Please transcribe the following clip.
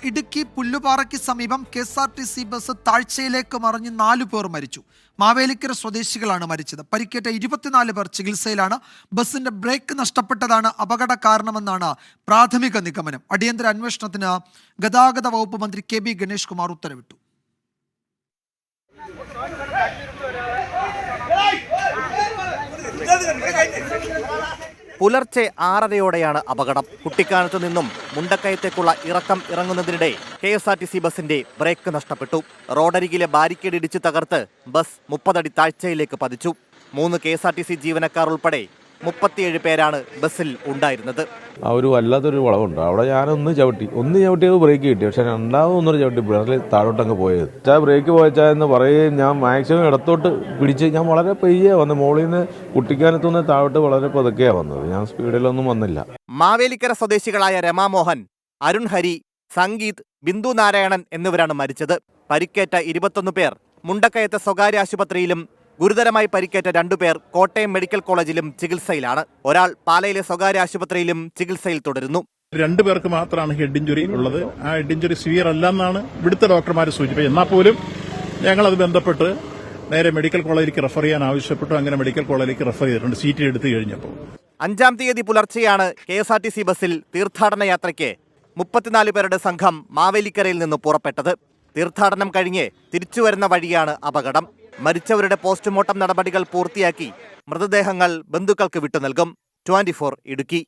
ഇടുക്കി പുല്ലുപാറയ്ക്ക് സമീപം KSRTC bus താഴ്ചയിലേക്ക് മറിഞ്ഞ് 4 പേർ മരിച്ചു. മാവേലിക്കര സ്വദേശികളാണ് മരിച്ചത്. പരിക്കേറ്റ 24 പേർ ചികിത്സയിലാണ്. ബസിന്റെ ബ്രേക്ക് നഷ്ടപ്പെട്ടതാണ് അപകട കാരണമെന്നാണ് പ്രാഥമിക നിഗമനം. അടിയന്തര അന്വേഷണത്തിന് ഗതാഗത വകുപ്പ് മന്ത്രി KB ഗണേഷ് കുമാർ ഉത്തരവിട്ടു. പുലർച്ചെ 6:30യോടെയാണ് അപകടം. കുട്ടിക്കാനത്തു നിന്നും മുണ്ടക്കയത്തേക്കുള്ള ഇറക്കം ഇറങ്ങുന്നതിനിടെ KSRTC ബസിന്റെ ബ്രേക്ക് നഷ്ടപ്പെട്ടു. റോഡരികിലെ ബാരിക്കേഡ് ഇടിച്ചു തകർത്ത് ബസ് 30 അടി താഴ്ചയിലേക്ക് പതിച്ചു. 3 KSRTC ജീവനക്കാർ ഉൾപ്പെടെ 37 പേരാണ് ബസ്സിൽ ഉണ്ടായിരുന്നത്. ആ ഒരു വല്ലാത്തൊരു വളവുണ്ട്. അവിടെ ഞാനൊന്ന് ചവിട്ടിയത് ബ്രേക്ക് കിട്ടി. പക്ഷെ രണ്ടാമതൊന്നും ചവിട്ടി ബസ്സിൽ താഴോട്ടങ്ങ് പോയത്. ബ്രേക്ക് പോയച്ചാന്ന് പറയുകയും ഞാൻ മാക്സിമം ഇടത്തോട്ട് പിടിച്ച് ഞാൻ വളരെ പയ്യെ വന്ന് മോളിൽ നിന്ന് കുട്ടിക്കാനത്തുനിന്ന് താഴോട്ട് വളരെ പതുക്കെയാണ് വന്നത്. ഞാൻ സ്പീഡിലൊന്നും വന്നില്ല. മാവേലിക്കര സ്വദേശികളായ രമാമോഹൻ, അരുൺ ഹരി, സംഗീത്, ബിന്ദു നാരായണൻ എന്നിവരാണ് മരിച്ചത്. പരിക്കേറ്റ 21 പേർ മുണ്ടക്കയത്തെ സ്വകാര്യ ആശുപത്രിയിലും ഗുരുതരമായി പരിക്കേറ്റ 2 പേർ കോട്ടയം മെഡിക്കൽ കോളേജിലും ചികിത്സയിലാണ്. ഒരാൾ പാലയിലെ സ്വകാര്യ ആശുപത്രിയിലും ചികിത്സയിൽ തുടരുന്നു. 2 പേർക്ക് മാത്രമാണ് ഹെഡ് ഇഞ്ചുറി ഉള്ളത്. ആ ഹെഡ് ഇഞ്ചുറി സിവിയർ അല്ലെന്നാണ് ഇവിടുത്തെ ഡോക്ടർമാർ സൂചിപ്പിച്ചത്. എന്നാൽ പോലും ഞങ്ങളത് ബന്ധപ്പെട്ട് നേരെ മെഡിക്കൽ കോളേജിലേക്ക് റെഫർ ചെയ്യാൻ ആവശ്യപ്പെട്ടു. അങ്ങനെ മെഡിക്കൽ കോളേജിലേക്ക് റെഫർ ചെയ്തിട്ടുണ്ട് സീറ്റ് എടുത്തു കഴിഞ്ഞപ്പോൾ. 5-ാം തീയതി പുലർച്ചെയാണ് KSRTC ബസ്സിൽ തീർത്ഥാടന യാത്രയ്ക്ക് 34 പേരുടെ സംഘം മാവേലിക്കരയിൽ നിന്ന് പുറപ്പെട്ടത്. തീർത്ഥാടനം കഴിഞ്ഞ് തിരിച്ചുവരുന്ന വഴിയാണ് അപകടം. മരിച്ചവരുടെ പോസ്റ്റ്മോർട്ടം നടപടികൾ പൂർത്തിയാക്കി മൃതദേഹങ്ങൾ ബന്ധുക്കൾക്ക് വിട്ടു നൽകും. 24 ഇടുക്കി.